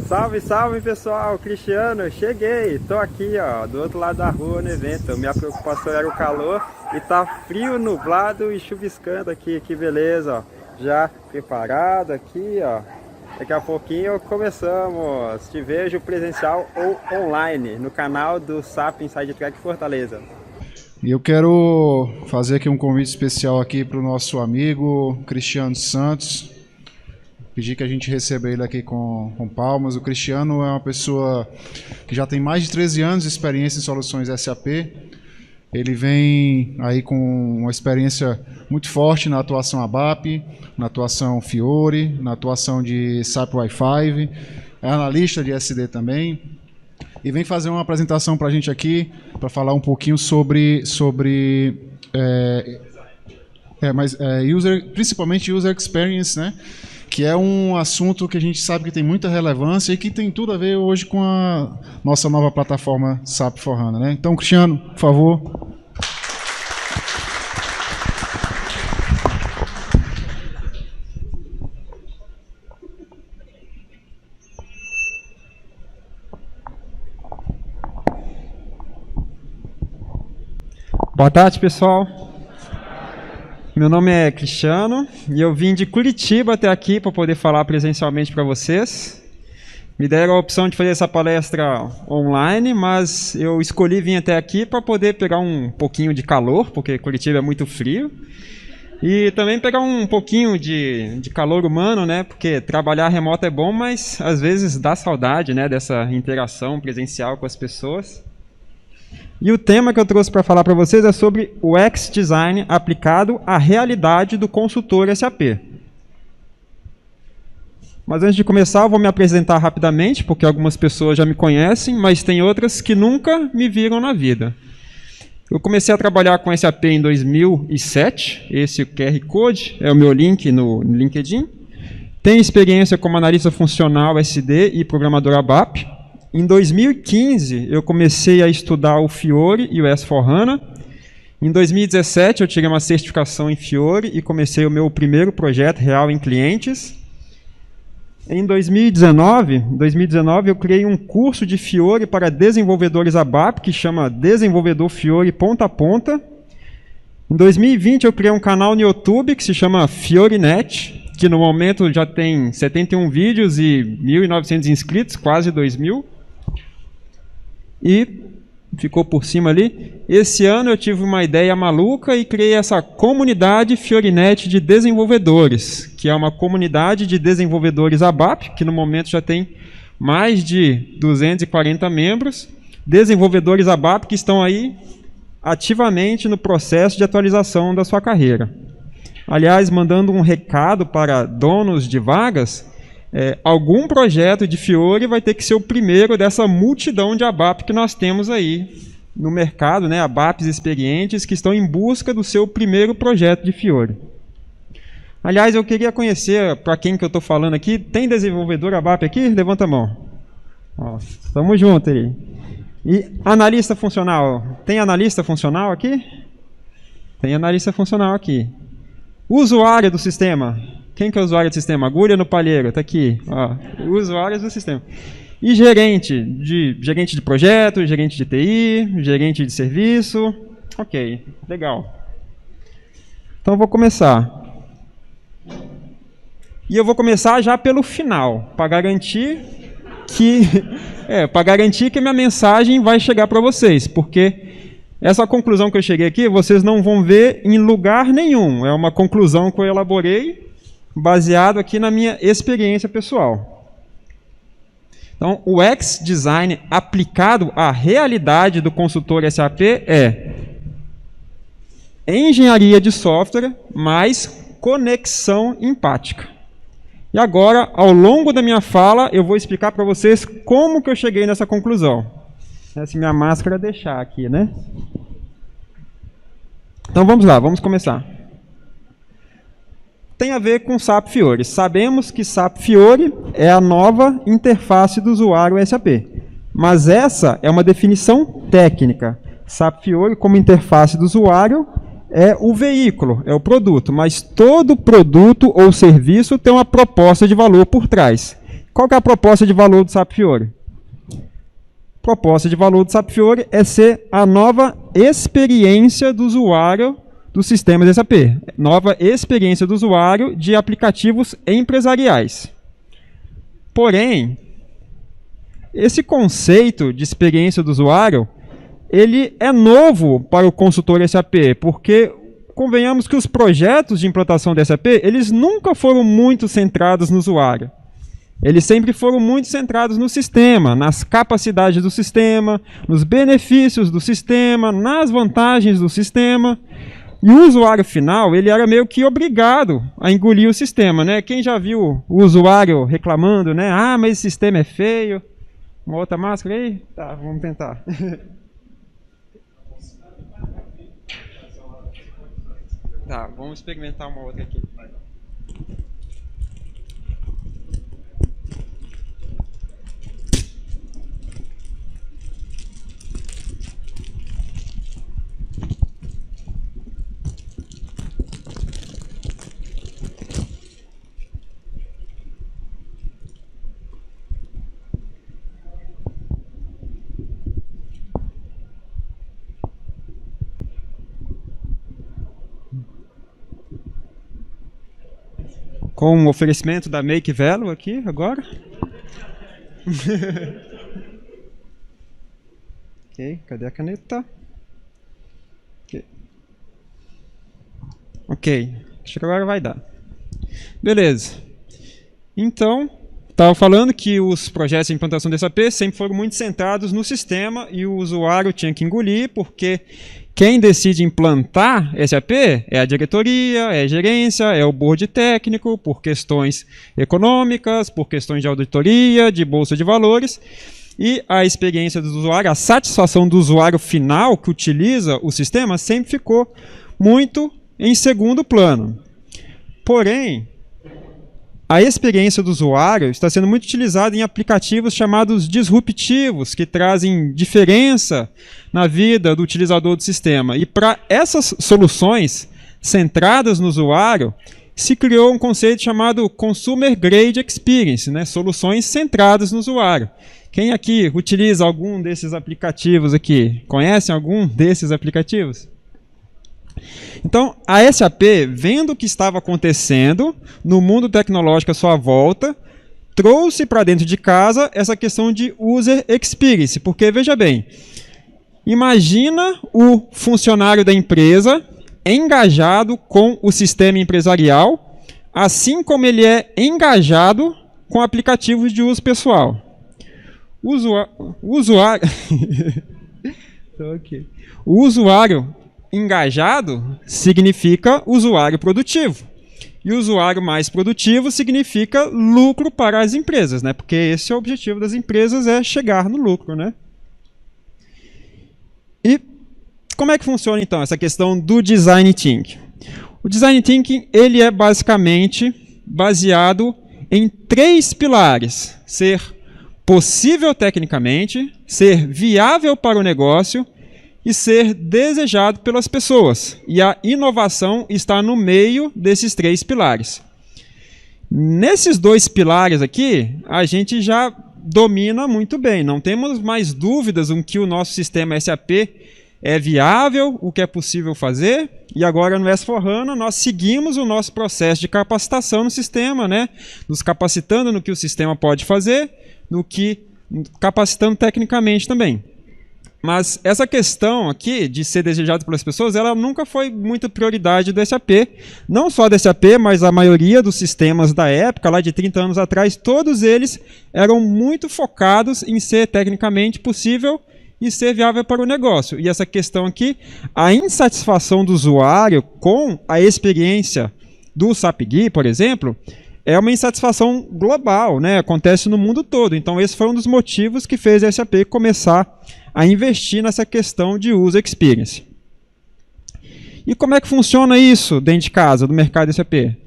Salve, salve pessoal, Cristiano, cheguei, tô aqui ó, do outro lado da rua no evento. Minha preocupação era o calor e tá frio, nublado e chuviscando aqui, que beleza, ó. Já preparado aqui ó, daqui a pouquinho começamos. Te vejo presencial ou online no canal do SAP Inside Track Fortaleza. E eu quero fazer aqui um convite especial aqui para o nosso amigo Cristiano Santos. Pedir que a gente receba ele aqui com palmas. O Cristiano é uma pessoa que já tem mais de 13 anos de experiência em soluções SAP. Ele vem aí com uma experiência muito forte na atuação ABAP, na atuação Fiori, na atuação de SAP Wi-Fi, é analista de SD também. E vem fazer uma apresentação para a gente aqui, para falar um pouquinho principalmente User Experience, né? Que é um assunto que a gente sabe que tem muita relevância e que tem tudo a ver hoje com a nossa nova plataforma SAP S/4HANA, né? Então, Cristiano, por favor. Boa tarde, pessoal. Meu nome é Cristiano e eu vim de Curitiba até aqui para poder falar presencialmente para vocês. Me deram a opção de fazer essa palestra online, mas eu escolhi vir até aqui para poder pegar um pouquinho de calor, porque Curitiba é muito frio, e também pegar um pouquinho de calor humano, né? Porque trabalhar remoto é bom, mas às vezes dá saudade, né, dessa interação presencial com as pessoas. E o tema que eu trouxe para falar para vocês é sobre o UX Design aplicado à realidade do consultor SAP. Mas antes de começar, eu vou me apresentar rapidamente, porque algumas pessoas já me conhecem, mas tem outras que nunca me viram na vida. Eu comecei a trabalhar com SAP em 2007, esse QR Code é o meu link no LinkedIn. Tenho experiência como analista funcional SD e programador ABAP. Em 2015, eu comecei a estudar o Fiori e o S/4HANA. Em 2017, eu tirei uma certificação em Fiori e comecei o meu primeiro projeto real em clientes. Em 2019, eu criei um curso de Fiori para desenvolvedores ABAP, que chama Desenvolvedor Fiori Ponta a Ponta. Em 2020, eu criei um canal no YouTube que se chama FioriNet, que no momento já tem 71 vídeos e 1.900 inscritos, quase 2.000. E ficou por cima ali. Esse ano eu tive uma ideia maluca e criei essa comunidade FioriNet de desenvolvedores, que é uma comunidade de desenvolvedores ABAP, que no momento já tem mais de 240 membros, desenvolvedores ABAP que estão aí ativamente no processo de atualização da sua carreira. Aliás, mandando um recado para donos de vagas, algum projeto de Fiori vai ter que ser o primeiro dessa multidão de ABAP que nós temos aí no mercado, né? ABAPs experientes que estão em busca do seu primeiro projeto de Fiori. Aliás, eu queria conhecer, para quem que eu estou falando aqui, tem desenvolvedor ABAP aqui? Levanta a mão. Estamos juntos aí. E analista funcional? Tem analista funcional aqui? Tem analista funcional aqui. Usuário do sistema? Quem que é o usuário do sistema? Agulha no palheiro, está aqui. Usuários do sistema. E gerente de projeto, gerente de TI, gerente de serviço. Ok, legal. Então eu vou começar. E eu vou começar já pelo final, para garantir que a minha mensagem vai chegar para vocês, porque essa conclusão que eu cheguei aqui, vocês não vão ver em lugar nenhum. É uma conclusão que eu elaborei baseado aqui na minha experiência pessoal. Então, o UX Design aplicado à realidade do consultor SAP é engenharia de software mais conexão empática. E agora, ao longo da minha fala, eu vou explicar para vocês como que eu cheguei nessa conclusão. Se minha máscara deixar aqui, né? Então vamos lá, vamos começar. Tem a ver com SAP Fiori. Sabemos que SAP Fiori é a nova interface do usuário SAP. Mas essa é uma definição técnica. SAP Fiori, como interface do usuário, é o veículo, é o produto. Mas todo produto ou serviço tem uma proposta de valor por trás. qual que é a proposta de valor do SAP Fiori? Proposta de valor do SAP Fiori é ser a nova experiência do usuário do sistema de SAP. Nova experiência do usuário de aplicativos empresariais. Porém, esse conceito de experiência do usuário, ele é novo para o consultor SAP, porque convenhamos que os projetos de implantação de SAP, eles nunca foram muito centrados no usuário. Eles sempre foram muito centrados no sistema, nas capacidades do sistema, nos benefícios do sistema, nas vantagens do sistema. E o usuário final, ele era meio que obrigado a engolir o sistema, né? Quem já viu o usuário reclamando, né? Ah, mas esse sistema é feio. Uma outra máscara aí? Tá, vamos tentar. Tá, vamos experimentar uma outra aqui. Com o oferecimento da Make Value aqui, agora. Ok, cadê a caneta? Ok, acho que agora vai dar. Beleza. Então, estava falando que os projetos de implantação do SAP sempre foram muito centrados no sistema e o usuário tinha que engolir, porque quem decide implantar SAP é a diretoria, é a gerência, é o board técnico, por questões econômicas, por questões de auditoria, de bolsa de valores. E a experiência do usuário, a satisfação do usuário final que utiliza o sistema sempre ficou muito em segundo plano. Porém, a experiência do usuário está sendo muito utilizada em aplicativos chamados disruptivos, que trazem diferença na vida do utilizador do sistema. E para essas soluções centradas no usuário, se criou um conceito chamado Consumer Grade Experience, né? Soluções centradas no usuário. Quem aqui utiliza algum desses aplicativos aqui? Conhecem algum desses aplicativos? Então, a SAP, vendo o que estava acontecendo no mundo tecnológico à sua volta, trouxe para dentro de casa essa questão de User Experience. Porque, veja bem, imagina o funcionário da empresa engajado com o sistema empresarial, assim como ele é engajado com aplicativos de uso pessoal. O usuário engajado significa usuário produtivo. E usuário mais produtivo significa lucro para as empresas, né? Porque esse é o objetivo das empresas, é chegar no lucro, né? E como é que funciona, então, essa questão do Design Thinking? O Design Thinking, ele é basicamente baseado em 3 pilares. Ser possível tecnicamente, ser viável para o negócio e ser desejado pelas pessoas. E a inovação está no meio desses 3 pilares. Nesses 2 pilares aqui, a gente já domina muito bem. Não temos mais dúvidas em que o nosso sistema SAP é viável, o que é possível fazer. E agora no S/4HANA nós seguimos o nosso processo de capacitação no sistema, né? Nos capacitando no que o sistema pode fazer, capacitando tecnicamente também. Mas essa questão aqui de ser desejado pelas pessoas, ela nunca foi muito prioridade do SAP. Não só do SAP, mas a maioria dos sistemas da época, lá de 30 anos atrás, todos eles eram muito focados em ser tecnicamente possível e ser viável para o negócio. E essa questão aqui, a insatisfação do usuário com a experiência do SAP GUI, por exemplo, é uma insatisfação global, né? Acontece no mundo todo. Então esse foi um dos motivos que fez a SAP começar a investir nessa questão de User Experience. E como é que funciona isso dentro de casa, do mercado SAP?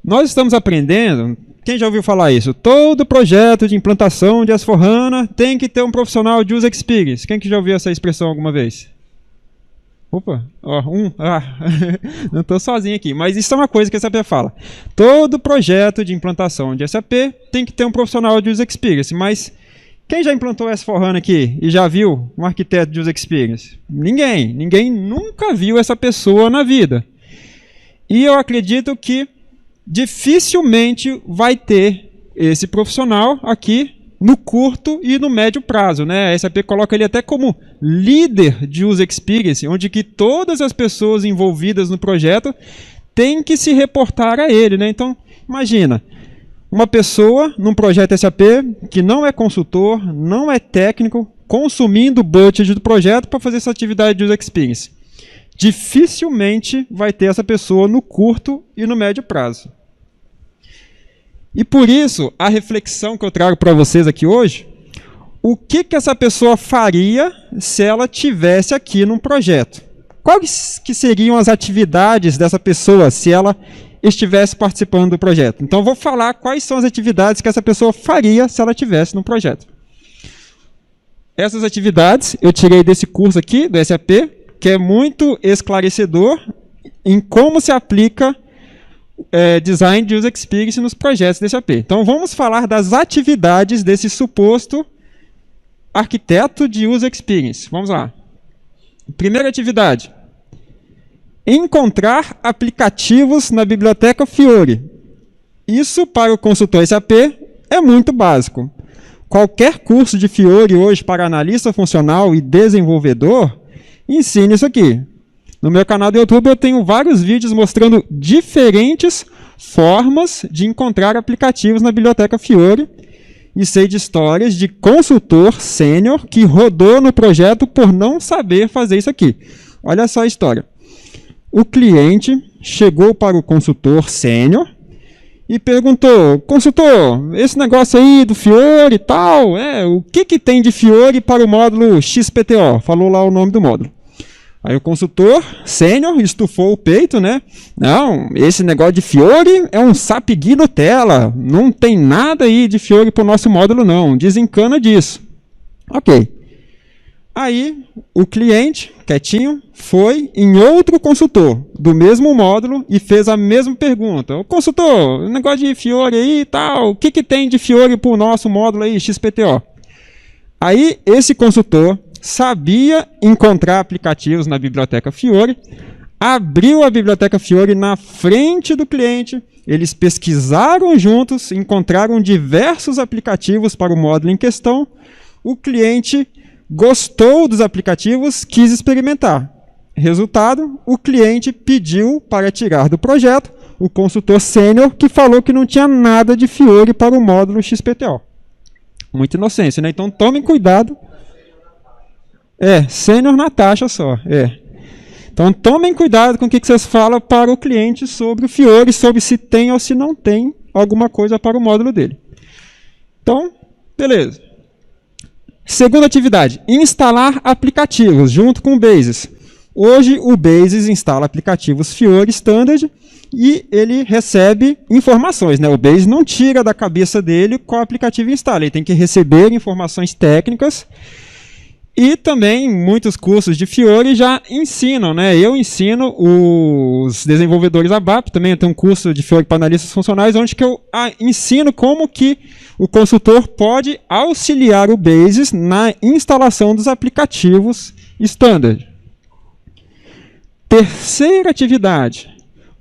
Nós estamos aprendendo, quem já ouviu falar isso? Todo projeto de implantação de S/4HANA tem que ter um profissional de User Experience. Quem que já ouviu essa expressão alguma vez? Opa, ó, não estou sozinho aqui, mas isso é uma coisa que a SAP fala. Todo projeto de implantação de SAP tem que ter um profissional de User Experience, mas quem já implantou S4HANA aqui e já viu um arquiteto de User Experience? Ninguém nunca viu essa pessoa na vida. E eu acredito que dificilmente vai ter esse profissional aqui no curto e no médio prazo, né? A SAP coloca ele até como líder de User Experience, onde que todas as pessoas envolvidas no projeto têm que se reportar a ele, né? Então, imagina, uma pessoa num projeto SAP que não é consultor, não é técnico, consumindo o budget do projeto para fazer essa atividade de User Experience. Dificilmente vai ter essa pessoa no curto e no médio prazo. E por isso, a reflexão que eu trago para vocês aqui hoje, o que essa pessoa faria se ela tivesse aqui num projeto? Quais que seriam as atividades dessa pessoa se ela estivesse participando do projeto? Então, eu vou falar quais são as atividades que essa pessoa faria se ela estivesse no projeto. Essas atividades eu tirei desse curso aqui, do SAP, que é muito esclarecedor em como se aplica design de User Experience nos projetos do SAP. Então, vamos falar das atividades desse suposto arquiteto de User Experience. Vamos lá. Primeira atividade. Encontrar aplicativos na biblioteca Fiori. Isso, para o consultor SAP, é muito básico. Qualquer curso de Fiori hoje para analista funcional e desenvolvedor, ensina isso aqui. No meu canal do YouTube eu tenho vários vídeos mostrando diferentes formas de encontrar aplicativos na biblioteca Fiori e sei de histórias de consultor sênior que rodou no projeto por não saber fazer isso aqui. Olha só a história. O cliente chegou para o consultor sênior e perguntou: consultor, esse negócio aí do Fiori e tal, o que tem de Fiori para o módulo XPTO? Falou lá o nome do módulo. Aí o consultor sênior estufou o peito, né? Não, esse negócio de Fiori é um SAP GUI Nutella. Não tem nada aí de Fiori para o nosso módulo, não. Desencana disso. Ok. Aí o cliente, quietinho, foi em outro consultor do mesmo módulo e fez a mesma pergunta. O consultor, negócio de Fiori aí e tal, o que tem de Fiori para o nosso módulo aí, XPTO? Aí esse consultor sabia encontrar aplicativos na biblioteca Fiori, abriu a biblioteca Fiori na frente do cliente, eles pesquisaram juntos, encontraram diversos aplicativos para o módulo em questão, o cliente gostou dos aplicativos, quis experimentar. Resultado, o cliente pediu para tirar do projeto o consultor sênior que falou que não tinha nada de Fiori para o módulo XPTO. Muita inocência, né? Então tomem cuidado. Sênior na taxa só. Então tomem cuidado com o que vocês falam para o cliente sobre o Fiori, sobre se tem ou se não tem alguma coisa para o módulo dele. Então, beleza. Segunda atividade, instalar aplicativos junto com o Basis. Hoje o Basis instala aplicativos Fiori Standard e ele recebe informações, né? O Basis não tira da cabeça dele qual aplicativo instala, ele tem que receber informações técnicas. E também muitos cursos de Fiori já ensinam, né? Eu ensino os desenvolvedores ABAP, também eu tenho um curso de Fiori para analistas funcionais, onde que eu ensino como que o consultor pode auxiliar o Basis na instalação dos aplicativos standard. Terceira atividade,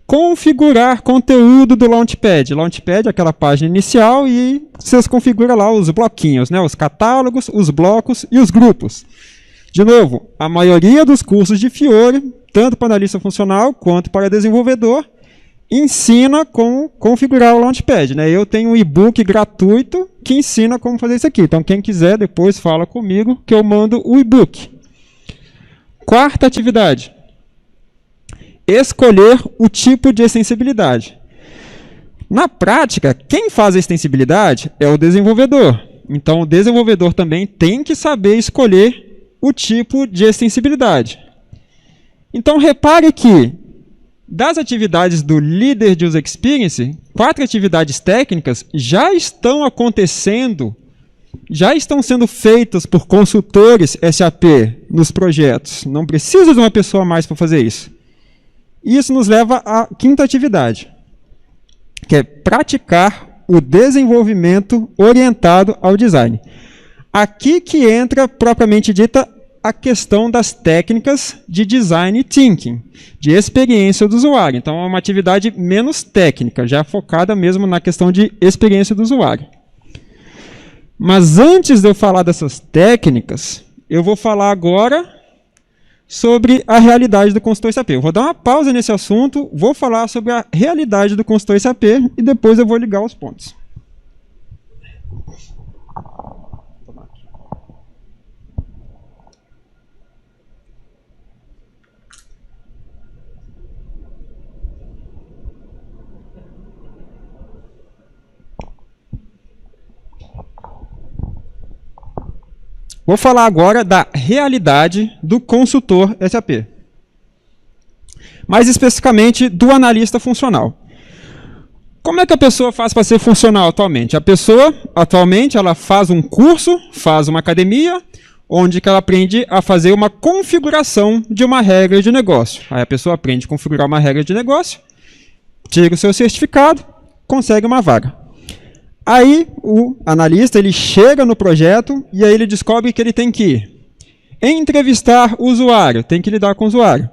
configurar conteúdo do Launchpad. Launchpad é aquela página inicial e vocês configuram lá os bloquinhos, né? Os catálogos, os blocos e os grupos. De novo, a maioria dos cursos de Fiori, tanto para analista funcional quanto para desenvolvedor, ensina como configurar o Launchpad, né? Eu tenho um e-book gratuito que ensina como fazer isso aqui. Então, quem quiser, depois fala comigo que eu mando o e-book. Quarta atividade. Escolher o tipo de extensibilidade. Na prática, quem faz a extensibilidade é o desenvolvedor. Então, o desenvolvedor também tem que saber escolher o tipo de extensibilidade. Então, repare que, das atividades do líder de User Experience, 4 atividades técnicas já estão acontecendo já estão sendo feitas por consultores SAP nos projetos. Não precisa de uma pessoa a mais para fazer isso. Isso nos leva à quinta atividade, que é praticar o desenvolvimento orientado ao design. Aqui que entra, propriamente dita, a questão das técnicas de design thinking, de experiência do usuário. Então, é uma atividade menos técnica, já focada mesmo na questão de experiência do usuário. Mas antes de eu falar dessas técnicas, eu vou falar agora sobre a realidade do consultor SAP. Eu vou dar uma pausa nesse assunto, vou falar sobre a realidade do consultor SAP e depois eu vou ligar os pontos. Vou falar agora da realidade do consultor SAP. Mais especificamente, do analista funcional. Como é que a pessoa faz para ser funcional atualmente? A pessoa, atualmente, ela faz um curso, faz uma academia, onde que ela aprende a fazer uma configuração de uma regra de negócio. Aí a pessoa aprende a configurar uma regra de negócio, tira o seu certificado, consegue uma vaga. Aí o analista ele chega no projeto e aí ele descobre que ele tem que entrevistar o usuário, tem que lidar com o usuário.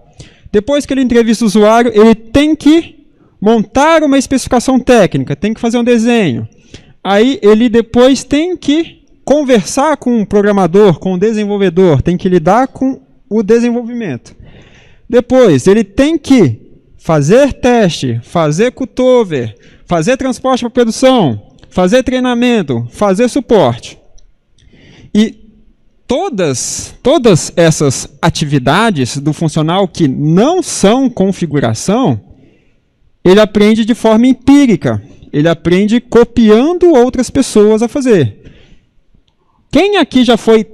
Depois que ele entrevista o usuário, ele tem que montar uma especificação técnica, tem que fazer um desenho. Aí ele depois tem que conversar com o programador, com o desenvolvedor, tem que lidar com o desenvolvimento. Depois ele tem que fazer teste, fazer cutover, fazer transporte para produção, fazer treinamento, fazer suporte. E todas essas atividades do funcional que não são configuração, ele aprende de forma empírica. Ele aprende copiando outras pessoas a fazer. Quem aqui já foi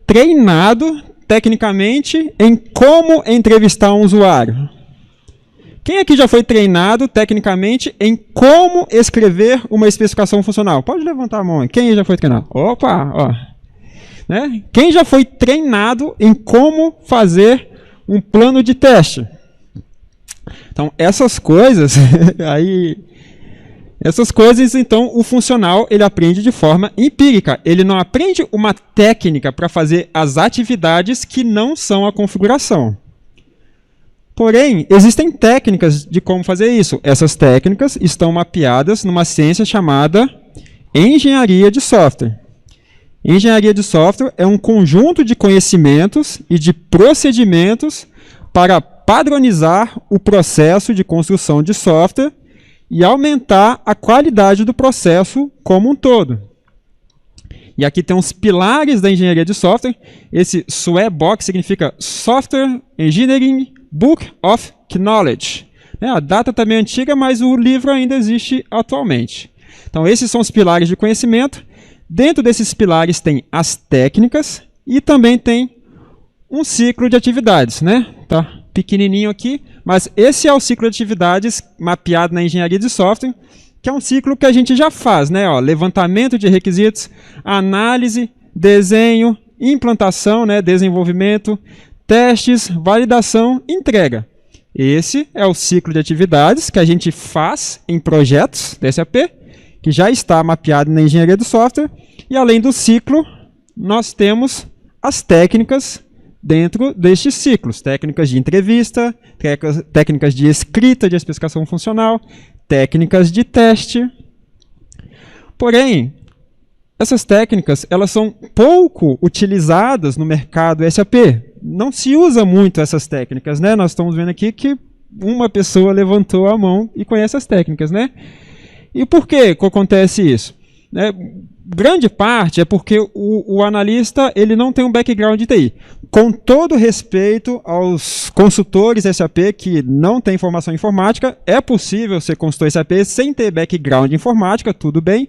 treinado tecnicamente em como entrevistar um usuário? Quem aqui já foi treinado tecnicamente em como escrever uma especificação funcional? Pode levantar a mão. Quem já foi treinado? Opa! Ó. Né? Quem já foi treinado em como fazer um plano de teste? Então, essas coisas, então, o funcional ele aprende de forma empírica. Ele não aprende uma técnica para fazer as atividades que não são a configuração. Porém, existem técnicas de como fazer isso. Essas técnicas estão mapeadas numa ciência chamada engenharia de software. Engenharia de software é um conjunto de conhecimentos e de procedimentos para padronizar o processo de construção de software e aumentar a qualidade do processo como um todo. E aqui tem os pilares da engenharia de software. Esse SWE-BOK significa Software Engineering Book of Knowledge. A data também é antiga, mas o livro ainda existe atualmente. Então, esses são os pilares de conhecimento. Dentro desses pilares tem as técnicas e também tem um ciclo de atividades. Tá pequenininho aqui, mas esse é o ciclo de atividades mapeado na engenharia de software, que é um ciclo que a gente já faz. Levantamento de requisitos, análise, desenho, implantação, desenvolvimento, testes, validação, entrega. Esse é o ciclo de atividades que a gente faz em projetos da SAP, que já está mapeado na engenharia do software. E além do ciclo, nós temos as técnicas dentro destes ciclos. Técnicas de entrevista, técnicas de escrita de especificação funcional, técnicas de teste. Porém, essas técnicas elas são pouco utilizadas no mercado SAP. Não se usa muito essas técnicas. Nós estamos vendo aqui que uma pessoa levantou a mão e conhece as técnicas. E por que acontece isso? Grande parte é porque o analista ele não tem um background de TI. Com todo respeito aos consultores SAP que não têm formação em informática, é possível ser consultor SAP sem ter background em informática, tudo bem.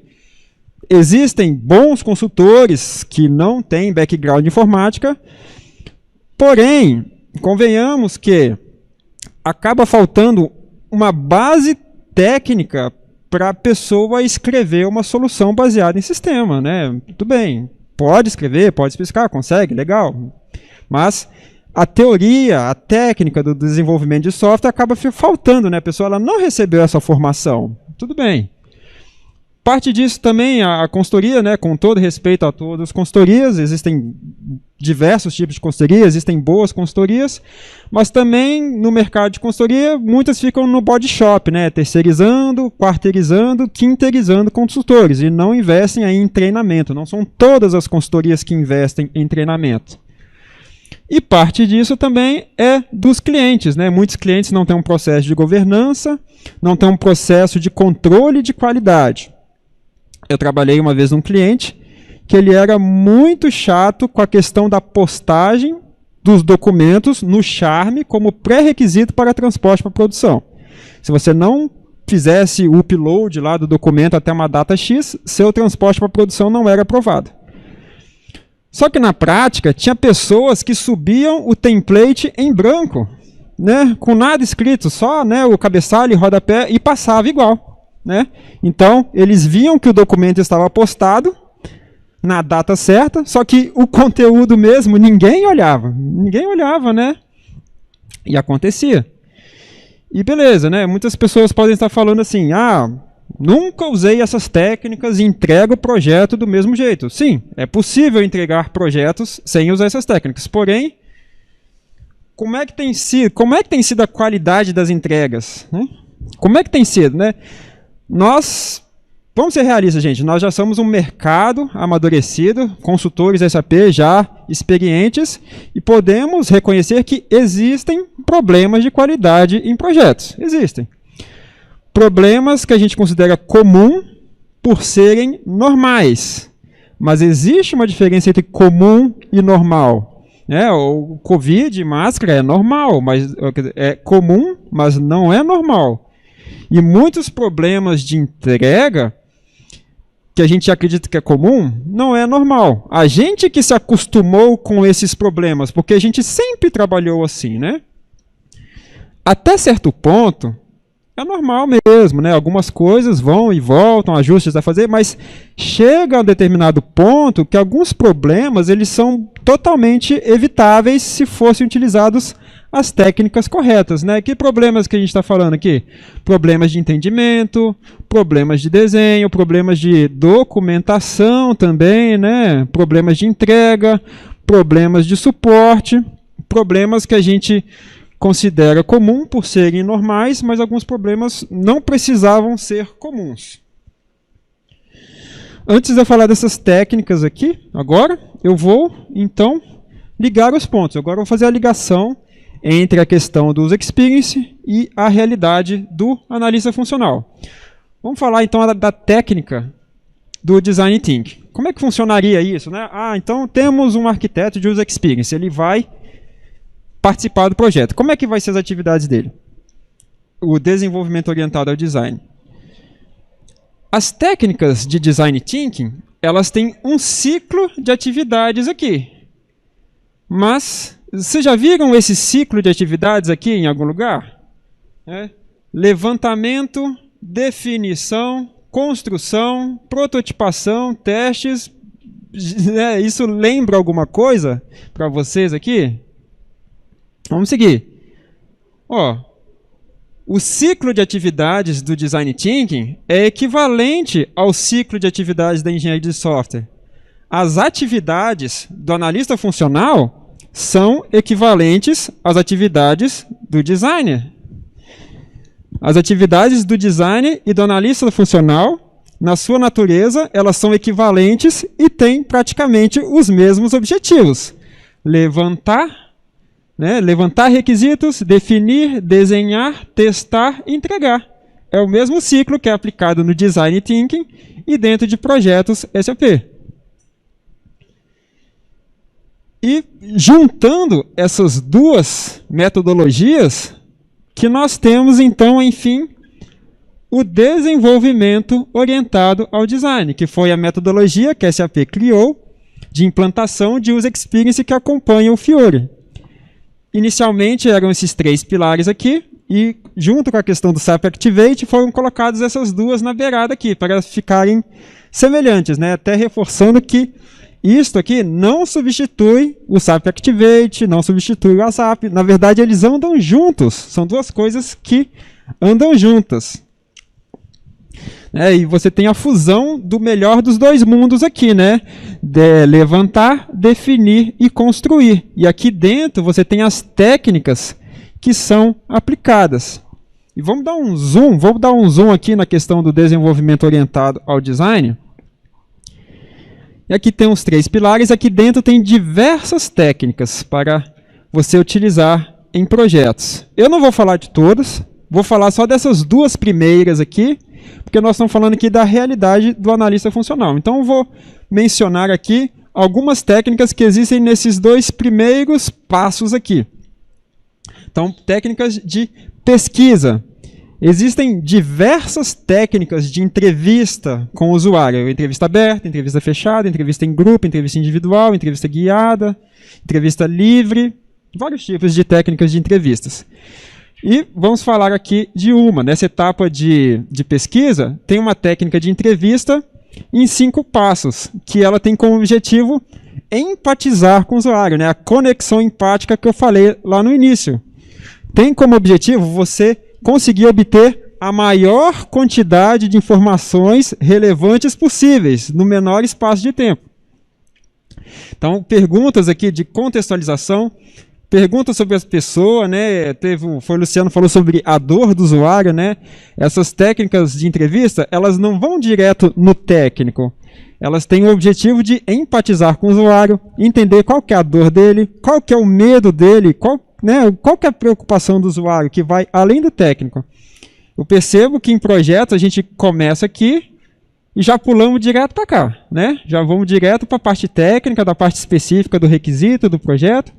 Existem bons consultores que não têm background em informática, porém, convenhamos que acaba faltando uma base técnica para a pessoa escrever uma solução baseada em sistema, né? Tudo bem, pode escrever, pode especificar, consegue, legal. Mas a teoria, a técnica do desenvolvimento de software acaba faltando, né? A pessoa ela não recebeu essa formação. Tudo bem. Parte disso também a consultoria, né? Com todo respeito a todas as consultorias, existem diversos tipos de consultoria, existem boas consultorias, mas também no mercado de consultoria, muitas ficam no body shop, né? Terceirizando, quarteirizando, quinteirizando consultores, e não investem aí em treinamento. Não são todas as consultorias que investem em treinamento. E parte disso também é dos clientes, né? Muitos clientes não têm um processo de governança, não têm um processo de controle de qualidade. Eu trabalhei uma vez num cliente que ele era muito chato com a questão da postagem dos documentos no Charme como pré-requisito para transporte para produção. Se você não fizesse o upload lá do documento até uma data X, seu transporte para produção não era aprovado. Só que na prática, tinha pessoas que subiam o template em branco, né, com nada escrito, só, né, o cabeçalho e rodapé, e passava igual. Né? Então, eles viam que o documento estava postado na data certa, só que o conteúdo mesmo, ninguém olhava, né? E acontecia. E beleza, né? Muitas pessoas podem estar falando assim, nunca usei essas técnicas e entrego o projeto do mesmo jeito. Sim, é possível entregar projetos sem usar essas técnicas, porém, como é que tem sido a qualidade das entregas? Né? Como é que tem sido, né? Nós, vamos ser realistas, gente, nós já somos um mercado amadurecido, consultores SAP já experientes, e podemos reconhecer que existem problemas de qualidade em projetos. Existem. Problemas que a gente considera comum por serem normais. Mas existe uma diferença entre comum e normal. O Covid, máscara, é normal, mas é comum, mas não é normal. E muitos problemas de entrega, que a gente acredita que é comum, não é normal. A gente que se acostumou com esses problemas, porque a gente sempre trabalhou assim, né? Até certo ponto, é normal mesmo, né? Algumas coisas vão e voltam, ajustes a fazer, mas chega a um determinado ponto que alguns problemas eles são totalmente evitáveis se fossem utilizados as técnicas corretas, né? Que problemas que a gente está falando aqui? Problemas de entendimento, problemas de desenho, problemas de documentação também, né? Problemas de entrega, problemas de suporte, problemas que a gente considera comum por serem normais, mas alguns problemas não precisavam ser comuns. Antes de eu falar dessas técnicas aqui, agora, eu vou, então, ligar os pontos. Agora eu vou fazer a ligação entre a questão do user experience e a realidade do analista funcional. Vamos falar então da técnica do design thinking. Como é que funcionaria isso, né? Então temos um arquiteto de user experience, ele vai participar do projeto. Como é que vai ser as atividades dele? O desenvolvimento orientado ao design. As técnicas de design thinking, elas têm um ciclo de atividades aqui. Mas vocês já viram esse ciclo de atividades aqui em algum lugar? Levantamento, definição, construção, prototipação, testes. Isso lembra alguma coisa para vocês aqui? Vamos seguir. O ciclo de atividades do Design Thinking é equivalente ao ciclo de atividades da engenharia de software. As atividades do analista funcional são equivalentes às atividades do designer. As atividades do designer e do analista funcional, na sua natureza, elas são equivalentes e têm praticamente os mesmos objetivos. Levantar requisitos, definir, desenhar, testar e entregar. É o mesmo ciclo que é aplicado no Design Thinking e dentro de projetos SAP. E juntando essas duas metodologias, que nós temos então, enfim, o desenvolvimento orientado ao design, que foi a metodologia que a SAP criou de implantação de user experience que acompanha o Fiori. Inicialmente eram esses três pilares aqui, e junto com a questão do SAP Activate foram colocadas essas duas na beirada aqui, para ficarem semelhantes, né? Até reforçando que isto aqui não substitui o SAP Activate, não substitui o WhatsApp. Na verdade, eles andam juntos. São duas coisas que andam juntas. E você tem a fusão do melhor dos dois mundos aqui, né? Levantar, definir e construir. E aqui dentro você tem as técnicas que são aplicadas. E vamos dar um zoom aqui na questão do desenvolvimento orientado ao design. E aqui tem os 3 pilares, aqui dentro tem diversas técnicas para você utilizar em projetos. Eu não vou falar de todas, vou falar só dessas 2 primeiras aqui, porque nós estamos falando aqui da realidade do analista funcional. Então eu vou mencionar aqui algumas técnicas que existem nesses 2 primeiros passos aqui. Então, técnicas de pesquisa. Existem diversas técnicas de entrevista com o usuário. Entrevista aberta, entrevista fechada, entrevista em grupo, entrevista individual, entrevista guiada, entrevista livre, vários tipos de técnicas de entrevistas. E vamos falar aqui de uma. Nessa etapa de pesquisa, tem uma técnica de entrevista em 5 passos, que ela tem como objetivo empatizar com o usuário, né? A conexão empática que eu falei lá no início. Tem como objetivo você conseguir obter a maior quantidade de informações relevantes possíveis no menor espaço de tempo. Então, perguntas aqui de contextualização, perguntas sobre as pessoas, né? Foi o Luciano falou sobre a dor do usuário, né? Essas técnicas de entrevista, elas não vão direto no técnico. Elas têm o objetivo de empatizar com o usuário, entender qual que é a dor dele, qual que é o medo dele, qual que é a preocupação do usuário, que vai além do técnico. Eu percebo que em projetos a gente começa aqui e já pulamos direto para cá, né? Já vamos direto para a parte técnica, da parte específica do requisito, do projeto.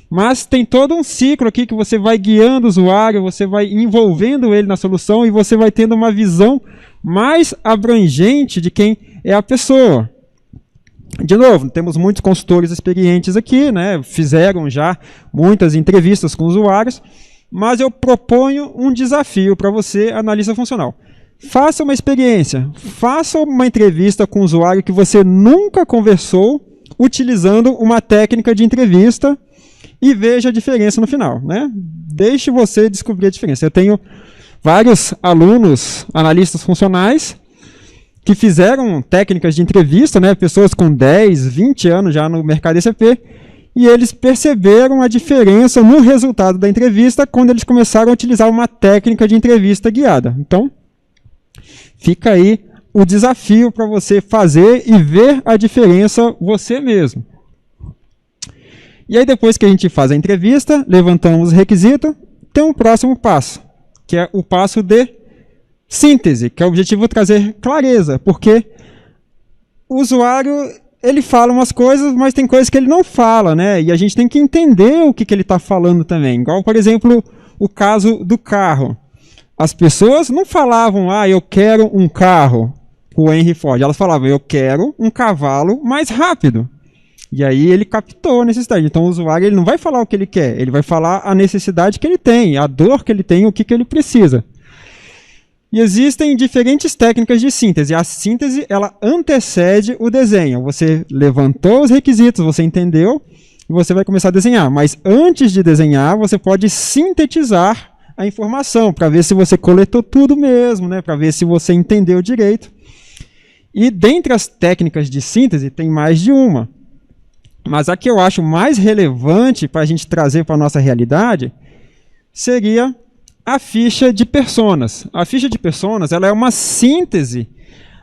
Mas tem todo um ciclo aqui que você vai guiando o usuário, você vai envolvendo ele na solução e você vai tendo uma visão mais abrangente de quem é a pessoa. De novo, temos muitos consultores experientes aqui, né? Fizeram já muitas entrevistas com usuários, mas eu proponho um desafio para você, analista funcional. Faça uma experiência, faça uma entrevista com um usuário que você nunca conversou, utilizando uma técnica de entrevista e veja a diferença no final, né? Deixe você descobrir a diferença. Eu tenho vários alunos, analistas funcionais, que fizeram técnicas de entrevista, né, pessoas com 10, 20 anos já no mercado SAP, e eles perceberam a diferença no resultado da entrevista quando eles começaram a utilizar uma técnica de entrevista guiada. Então, fica aí o desafio para você fazer e ver a diferença você mesmo. E aí, depois que a gente faz a entrevista, levantamos o requisito, tem um próximo passo, que é o passo de síntese, que é o objetivo de trazer clareza, porque o usuário, ele fala umas coisas, mas tem coisas que ele não fala, né? E a gente tem que entender o que ele está falando também. Igual, por exemplo, o caso do carro. As pessoas não falavam, eu quero um carro, o Henry Ford. Elas falavam, eu quero um cavalo mais rápido. E aí ele captou a necessidade. Então o usuário ele não vai falar o que ele quer, ele vai falar a necessidade que ele tem, a dor que ele tem, o que ele precisa. E existem diferentes técnicas de síntese. A síntese, ela antecede o desenho. Você levantou os requisitos, você entendeu, e você vai começar a desenhar. Mas antes de desenhar, você pode sintetizar a informação, para ver se você coletou tudo mesmo, né? Para ver se você entendeu direito. E dentre as técnicas de síntese, tem mais de uma. Mas a que eu acho mais relevante para a gente trazer para a nossa realidade seria a ficha de personas. A ficha de personas, ela é uma síntese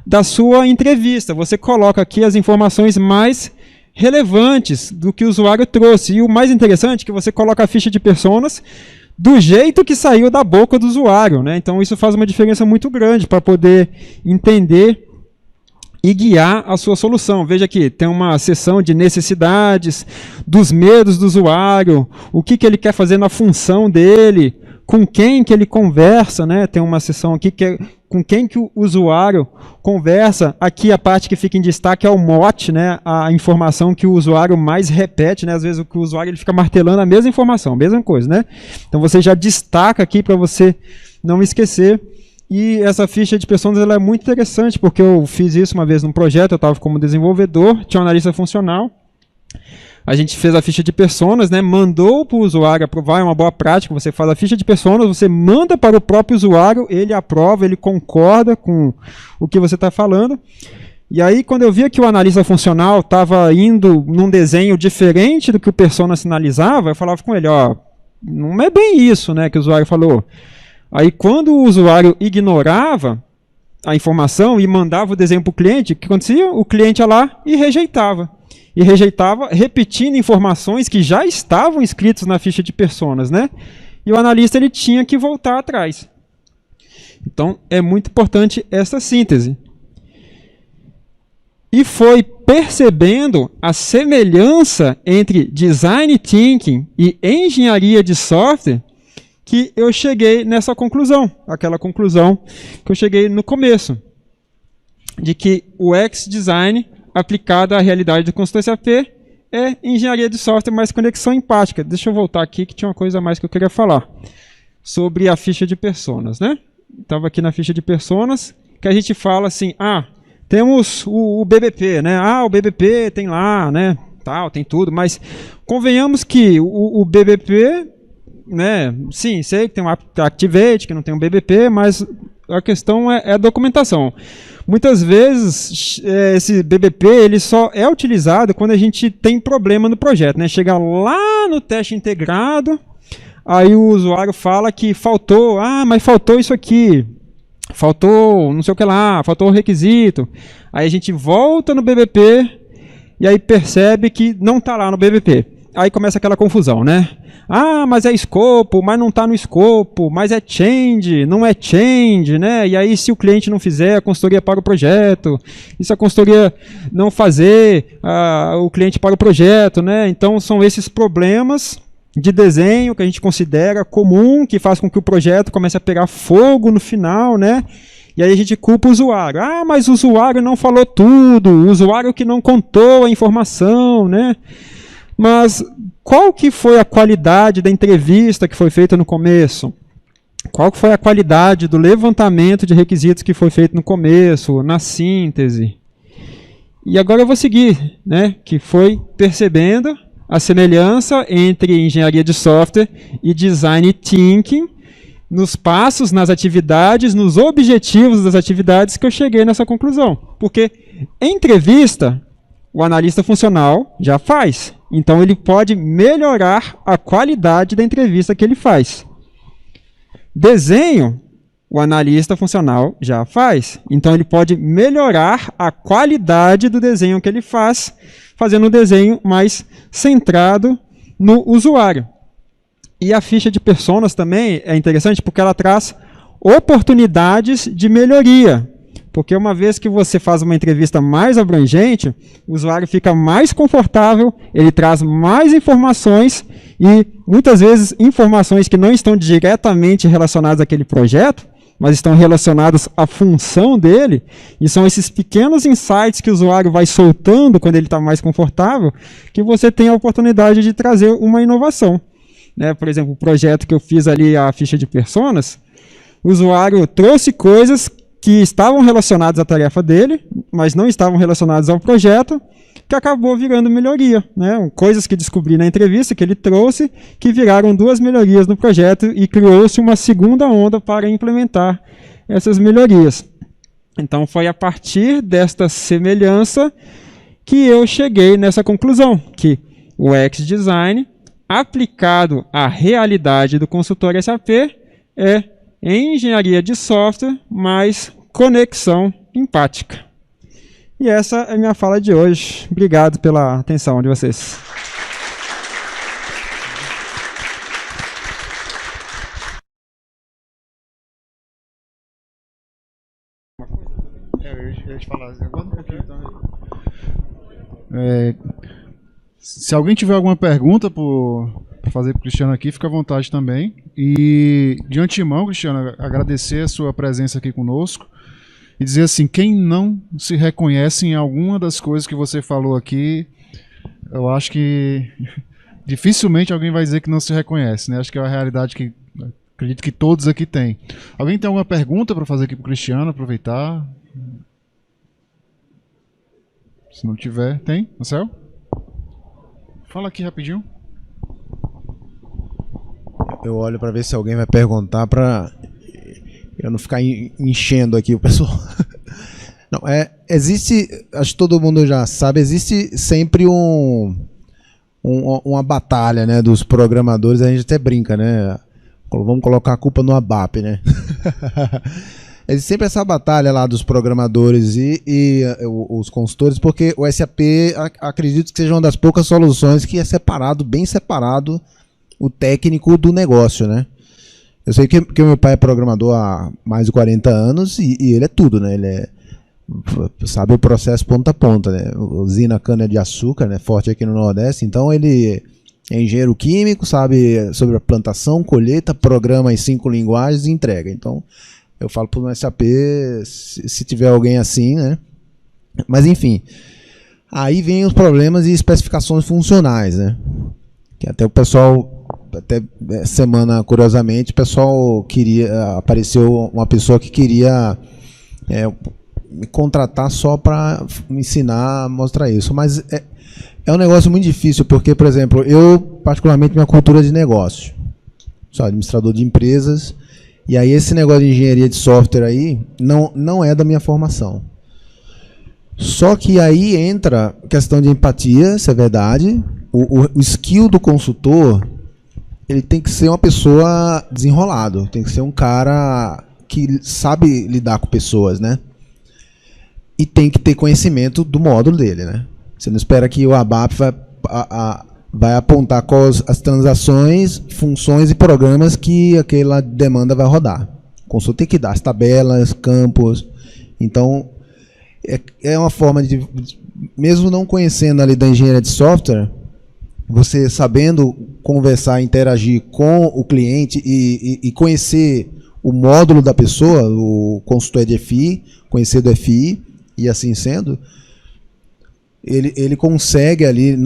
da sua entrevista. Você coloca aqui as informações mais relevantes do que o usuário trouxe. E o mais interessante é que você coloca a ficha de personas do jeito que saiu da boca do usuário, né? Então isso faz uma diferença muito grande para poder entender e guiar a sua solução. Veja aqui, tem uma seção de necessidades, dos medos do usuário, o que ele quer fazer na função dele, com quem que ele conversa, né? Tem uma seção aqui que é com quem que o usuário conversa. Aqui a parte que fica em destaque é o mote, né? A informação que o usuário mais repete, né? Às vezes o usuário ele fica martelando a mesma informação, a mesma coisa, né? Então você já destaca aqui para você não esquecer. E essa ficha de pessoas ela é muito interessante, porque eu fiz isso uma vez num projeto, eu estava como desenvolvedor, tinha um analista funcional. A gente fez a ficha de personas, né? Mandou para o usuário aprovar, é uma boa prática, você faz a ficha de personas, você manda para o próprio usuário, ele aprova, ele concorda com o que você está falando. E aí, quando eu via que o analista funcional estava indo num desenho diferente do que o persona sinalizava, eu falava com ele, ó, não é bem isso, né, que o usuário falou. Aí, quando o usuário ignorava a informação e mandava o desenho para o cliente, o que acontecia? O cliente ia lá e rejeitava. E rejeitava repetindo informações que já estavam escritas na ficha de personas, né? E o analista ele tinha que voltar atrás. Então, é muito importante essa síntese. E foi percebendo a semelhança entre design thinking e engenharia de software que eu cheguei nessa conclusão, aquela conclusão que eu cheguei no começo, de que o X-Design aplicado à realidade do consultor SAP é engenharia de software mais conexão empática. Deixa eu voltar aqui que tinha uma coisa a mais que eu queria falar sobre a ficha de personas, né? Estava aqui na ficha de personas que a gente fala assim, temos o BBP, né? O BBP tem lá, né? Tal, tem tudo, mas convenhamos que o BBP, né? Sim, sei que tem um Activate, que não tem um BBP, mas a questão é a documentação. Muitas vezes esse BBP ele só é utilizado quando a gente tem problema no projeto, né? Chega lá no teste integrado, aí o usuário fala que faltou, mas faltou isso aqui, faltou não sei o que lá, faltou o requisito. Aí a gente volta no BBP e aí percebe que não está lá no BBP. Aí começa aquela confusão, né? Mas é escopo, mas não está no escopo, mas é change, não é change, né? E aí se o cliente não fizer, a consultoria paga o projeto. E se a consultoria não fazer, o cliente paga o projeto, né? Então são esses problemas de desenho que a gente considera comum, que faz com que o projeto comece a pegar fogo no final, né? E aí a gente culpa o usuário. Mas o usuário não falou tudo, o usuário que não contou a informação, né? Mas qual que foi a qualidade da entrevista que foi feita no começo? Qual que foi a qualidade do levantamento de requisitos que foi feito no começo, na síntese? E agora eu vou seguir, né? Que foi percebendo a semelhança entre engenharia de software e design thinking nos passos, nas atividades, nos objetivos das atividades que eu cheguei nessa conclusão. Porque entrevista, o analista funcional já faz. Então ele pode melhorar a qualidade da entrevista que ele faz. Desenho, o analista funcional já faz. Então ele pode melhorar a qualidade do desenho que ele faz, fazendo um desenho mais centrado no usuário. E a ficha de personas também é interessante porque ela traz oportunidades de melhoria. Porque uma vez que você faz uma entrevista mais abrangente, o usuário fica mais confortável, ele traz mais informações e muitas vezes informações que não estão diretamente relacionadas àquele projeto, mas estão relacionadas à função dele, e são esses pequenos insights que o usuário vai soltando quando ele está mais confortável, que você tem a oportunidade de trazer uma inovação. Né? Por exemplo, o projeto que eu fiz ali, a ficha de personas, o usuário trouxe coisas que estavam relacionadas à tarefa dele, mas não estavam relacionadas ao projeto, que acabou virando melhoria. Né? Coisas que descobri na entrevista, que ele trouxe, que viraram 2 melhorias no projeto e criou-se uma segunda onda para implementar essas melhorias. Então foi a partir desta semelhança que eu cheguei nessa conclusão, que o X-Design, aplicado à realidade do consultor SAP, é engenharia de software mais conexão empática. E essa é a minha fala de hoje. Obrigado pela atenção de vocês. Eu ia te falar, aguarda um pouquinho então. Se alguém tiver alguma pergunta para para fazer para o Cristiano aqui, fica à vontade também. E de antemão, Cristiano, agradecer a sua presença aqui conosco e dizer assim, quem não se reconhece em alguma das coisas que você falou aqui, eu acho que dificilmente alguém vai dizer que não se reconhece, né? Acho que é uma realidade que acredito que todos aqui têm. Alguém tem alguma pergunta para fazer aqui para o Cristiano, aproveitar? Se não tiver, tem? Marcel? Fala aqui rapidinho. Eu olho para ver se alguém vai perguntar para eu não ficar enchendo aqui o pessoal. Não, existe, acho que todo mundo já sabe, existe sempre uma batalha, né, dos programadores, a gente até brinca, né? Vamos colocar a culpa no ABAP, né? Existe sempre essa batalha lá dos programadores e os consultores, porque o SAP, acredito que seja uma das poucas soluções que é separado, bem separado, o técnico do negócio, né? Eu sei que o meu pai é programador há mais de 40 anos e ele é tudo, né? Ele sabe o processo ponta a ponta, né? Usina cana-de-açúcar, né? Forte aqui no Nordeste, então ele é engenheiro químico, sabe sobre a plantação, colheita, programa em 5 linguagens e entrega. Então, eu falo para o SAP, se tiver alguém assim, né? Mas, enfim, aí vem os problemas e especificações funcionais, né? Que até o pessoal, até semana, curiosamente, o pessoal apareceu uma pessoa que queria me contratar só para me ensinar a mostrar isso. Mas é um negócio muito difícil, porque, por exemplo, eu, particularmente, minha cultura de negócio, sou administrador de empresas, e aí esse negócio de engenharia de software aí não é da minha formação. Só que aí entra a questão de empatia, isso é verdade. O skill do consultor, ele tem que ser uma pessoa desenrolado, tem que ser um cara que sabe lidar com pessoas, né? E tem que ter conhecimento do módulo dele, né? Você não espera que o ABAP vai apontar quais as transações, funções e programas que aquela demanda vai rodar. O consultor tem que dar as tabelas, campos. Então, é uma forma de, mesmo não conhecendo ali da engenharia de software, você sabendo conversar, interagir com o cliente e conhecer o módulo da pessoa, o consultor de FI, conhecer do FI, e assim sendo, ele consegue ali,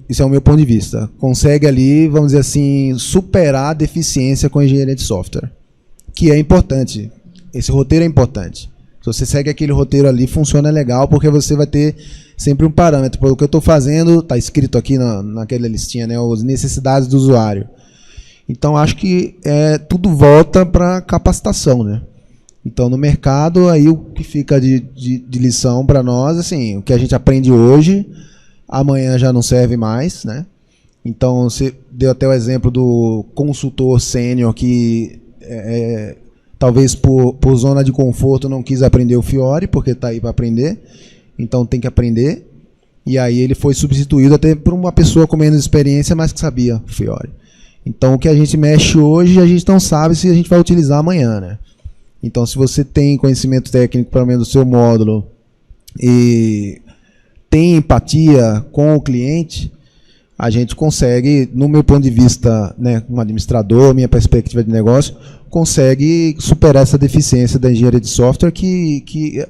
isso é o meu ponto de vista, consegue ali, vamos dizer assim, superar a deficiência com a engenharia de software, que é importante. Esse roteiro é importante. Se você segue aquele roteiro ali, funciona legal, porque você vai ter sempre um parâmetro. O que eu estou fazendo, está escrito aqui naquela listinha, né, as necessidades do usuário. Então, acho que tudo volta para capacitação, né? Então, no mercado, aí o que fica de lição para nós, assim, o que a gente aprende hoje, amanhã já não serve mais, né? Então, você deu até o exemplo do consultor sênior que, talvez por zona de conforto, não quis aprender o Fiori, porque está aí para aprender, então tem que aprender. E aí ele foi substituído até por uma pessoa com menos experiência, mas que sabia o Fiori. Então, o que a gente mexe hoje, a gente não sabe se a gente vai utilizar amanhã, né? Então, se você tem conhecimento técnico, pelo menos do seu módulo, e tem empatia com o cliente, a gente consegue, no meu ponto de vista, né, como administrador, minha perspectiva de negócio, consegue superar essa deficiência da engenharia de software que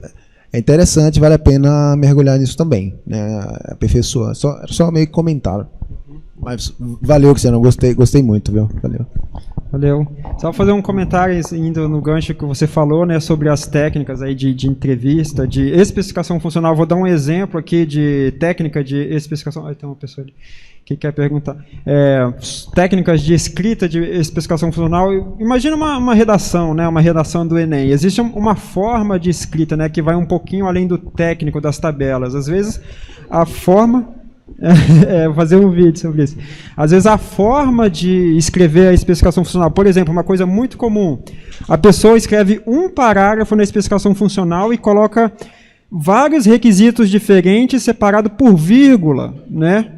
é interessante, vale a pena mergulhar nisso também, né, aperfeiçoar. Só meio que comentário. Mas valeu, Cristiano, gostei muito, viu? Valeu. Só fazer um comentário indo no gancho que você falou, né, sobre as técnicas aí de entrevista, de especificação funcional. Vou dar um exemplo aqui de técnica de especificação. Tem uma pessoa ali que quer perguntar. Técnicas de escrita de especificação funcional. Imagina uma redação, né, uma redação do Enem. Existe uma forma de escrita, né, que vai um pouquinho além do técnico das tabelas. Às vezes a forma vou fazer um vídeo sobre isso. Às vezes a forma de escrever a especificação funcional, por exemplo, uma coisa muito comum, a pessoa escreve um parágrafo na especificação funcional e coloca vários requisitos diferentes separados por vírgula, né?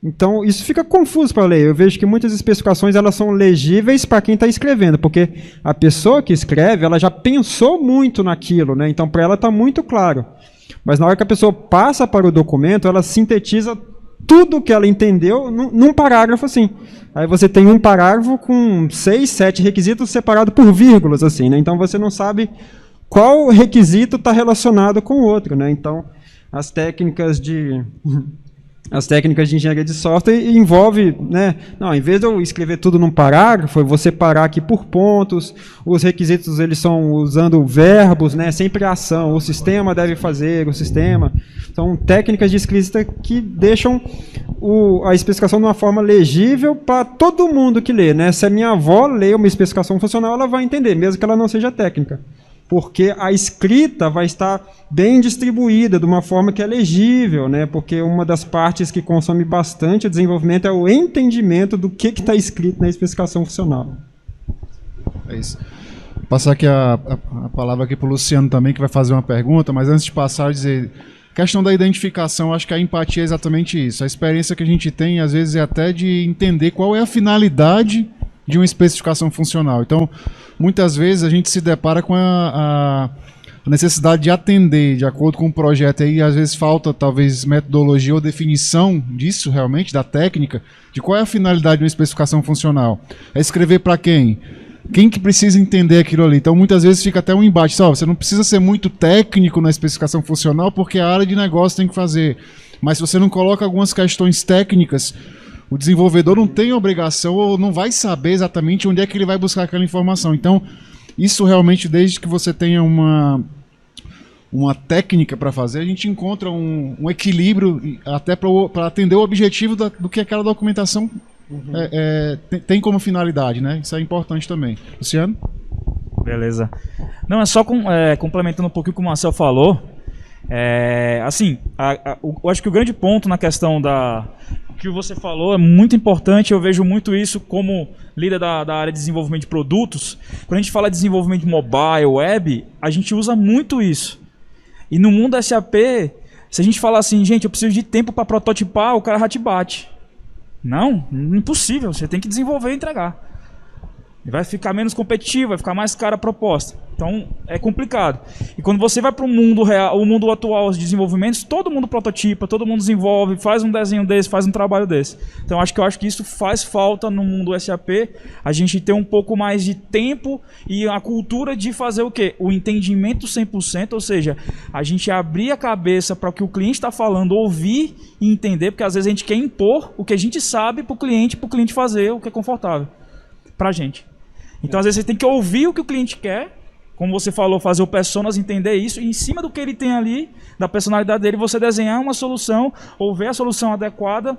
Então, isso fica confuso para ler. Eu vejo que muitas especificações elas são legíveis para quem está escrevendo, porque a pessoa que escreve, ela já pensou muito naquilo, né? Então, para ela está muito claro. Mas na hora que a pessoa passa para o documento, ela sintetiza tudo que ela entendeu num parágrafo assim. Aí você tem um parágrafo com 6, 7 requisitos separados por vírgulas, assim, né? Então você não sabe qual requisito está relacionado com o outro, né? Então as técnicas de engenharia de software envolve, né? Não, em vez de eu escrever tudo num parágrafo, eu vou separar aqui por pontos. Os requisitos eles são usando verbos, né? Sempre ação. O sistema deve fazer, o sistema. São técnicas de escrita que deixam a especificação de uma forma legível para todo mundo que lê, né? Se a minha avó lê uma especificação funcional, ela vai entender, mesmo que ela não seja técnica. Porque a escrita vai estar bem distribuída, de uma forma que é legível, né? Porque uma das partes que consome bastante o desenvolvimento é o entendimento do que está escrito na especificação funcional. É isso. Vou passar aqui a palavra aqui para o Luciano também, que vai fazer uma pergunta, mas antes de passar, eu dizer, questão da identificação, acho que a empatia é exatamente isso. A experiência que a gente tem, às vezes, é até de entender qual é a finalidade de uma especificação funcional. Então, muitas vezes a gente se depara com a necessidade de atender de acordo com o projeto, e às vezes falta talvez metodologia ou definição disso realmente, da técnica, de qual é a finalidade de uma especificação funcional. É escrever para quem? Quem que precisa entender aquilo ali? Então, muitas vezes fica até um embate. Você não precisa ser muito técnico na especificação funcional, porque a área de negócio tem que fazer. Mas se você não coloca algumas questões técnicas, o desenvolvedor não tem obrigação ou não vai saber exatamente onde é que ele vai buscar aquela informação. Então, isso realmente, desde que você tenha uma técnica para fazer, a gente encontra um equilíbrio até para atender o objetivo do que aquela documentação tem como finalidade, né? Isso é importante também. Luciano? Beleza. Não, é só complementando um pouquinho o que o Marcel falou. Eu acho que o grande ponto na questão que você falou é muito importante. Eu vejo muito isso como líder da área de desenvolvimento de produtos. Quando a gente fala de desenvolvimento mobile, web, a gente usa muito isso. E no mundo SAP, se a gente falar assim, gente, eu preciso de tempo para prototipar, o cara já te bate. Não, impossível. Você tem que desenvolver e entregar. Vai ficar menos competitivo, vai ficar mais cara a proposta. Então, é complicado. E quando você vai para o mundo real, o mundo atual de desenvolvimentos, todo mundo prototipa, todo mundo desenvolve, faz um desenho desse, faz um trabalho desse. Então, eu acho que isso faz falta no mundo SAP, a gente ter um pouco mais de tempo e a cultura de fazer o quê? O entendimento 100%, ou seja, a gente abrir a cabeça para o que o cliente está falando, ouvir e entender, porque às vezes a gente quer impor o que a gente sabe para o cliente fazer o que é confortável para a gente. Então, às vezes, você tem que ouvir o que o cliente quer, como você falou, fazer o personas entender isso, e em cima do que ele tem ali, da personalidade dele, você desenhar uma solução, ou ver a solução adequada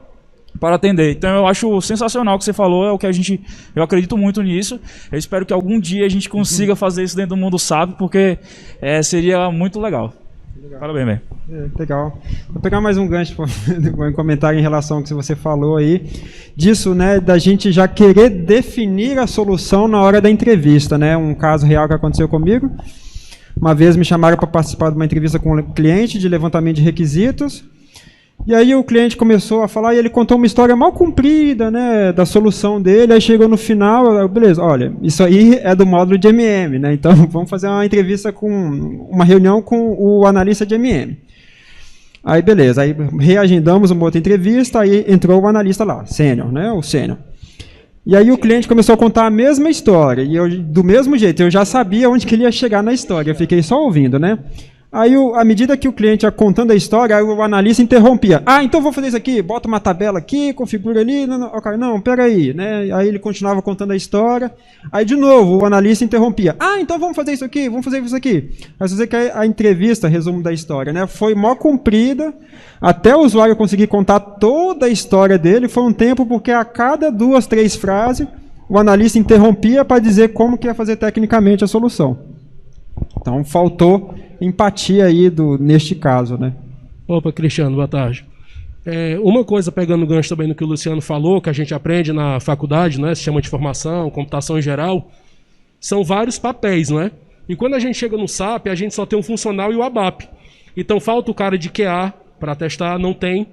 para atender. Então, eu acho sensacional o que você falou, eu acredito muito nisso. Eu espero que algum dia a gente consiga fazer isso dentro do mundo SAP, porque seria muito legal. Parabéns, velho. Legal. Vou pegar mais um gancho para um comentário em relação ao que você falou aí, disso, né, da gente já querer definir a solução na hora da entrevista, né? Um caso real que aconteceu comigo. Uma vez me chamaram para participar de uma entrevista com um cliente de levantamento de requisitos. E aí o cliente começou a falar e ele contou uma história mal comprida, né, da solução dele. Aí chegou no final, beleza, olha, isso aí é do módulo de MM, né? Então vamos fazer uma reunião com o analista de MM. Aí beleza, aí reagendamos uma outra entrevista, aí entrou o analista lá, sênior, né, o sênior. E aí o cliente começou a contar a mesma história, e eu, do mesmo jeito, eu já sabia onde que ele ia chegar na história, eu fiquei só ouvindo, né. Aí, à medida que o cliente ia contando a história, aí o analista interrompia. Então vou fazer isso aqui, bota uma tabela aqui, configura ali, não, peraí, né? Aí ele continuava contando a história. Aí, de novo, o analista interrompia. Então vamos fazer isso aqui, vamos fazer isso aqui. Aí você que a entrevista, resumo da história, né? Foi mó comprida, até o usuário conseguir contar toda a história dele, foi um tempo, porque a cada 2, 3 frases, o analista interrompia para dizer como que ia fazer tecnicamente a solução. Então, faltou empatia aí neste caso, né? Opa, Cristiano, boa tarde. Uma coisa, pegando o gancho também no que o Luciano falou, que a gente aprende na faculdade, né, sistema de informação, computação em geral, são vários papéis, né? E quando a gente chega no SAP, a gente só tem um funcional e o ABAP. Então, falta o cara de QA para testar, não tem.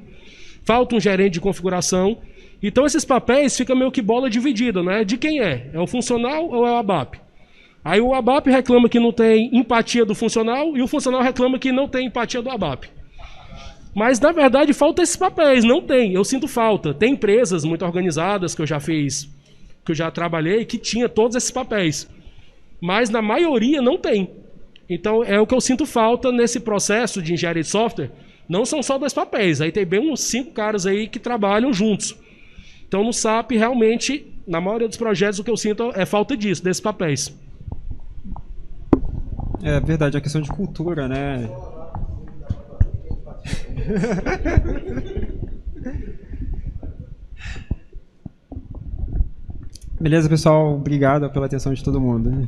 Falta um gerente de configuração. Então, esses papéis ficam meio que bola dividida, né? De quem é? É o funcional ou é o ABAP? Aí o ABAP reclama que não tem empatia do funcional e o funcional reclama que não tem empatia do ABAP. Mas, na verdade, falta esses papéis. Não tem. Eu sinto falta. Tem empresas muito organizadas que eu já fiz, que eu já trabalhei, que tinha todos esses papéis. Mas, na maioria, não tem. Então, é o que eu sinto falta nesse processo de engenharia de software. Não são só 2 papéis. Aí tem bem uns 5 caras aí que trabalham juntos. Então, no SAP, realmente, na maioria dos projetos, o que eu sinto é falta disso, desses papéis. É verdade, a questão de cultura, né? Beleza, pessoal? Obrigado pela atenção de todo mundo.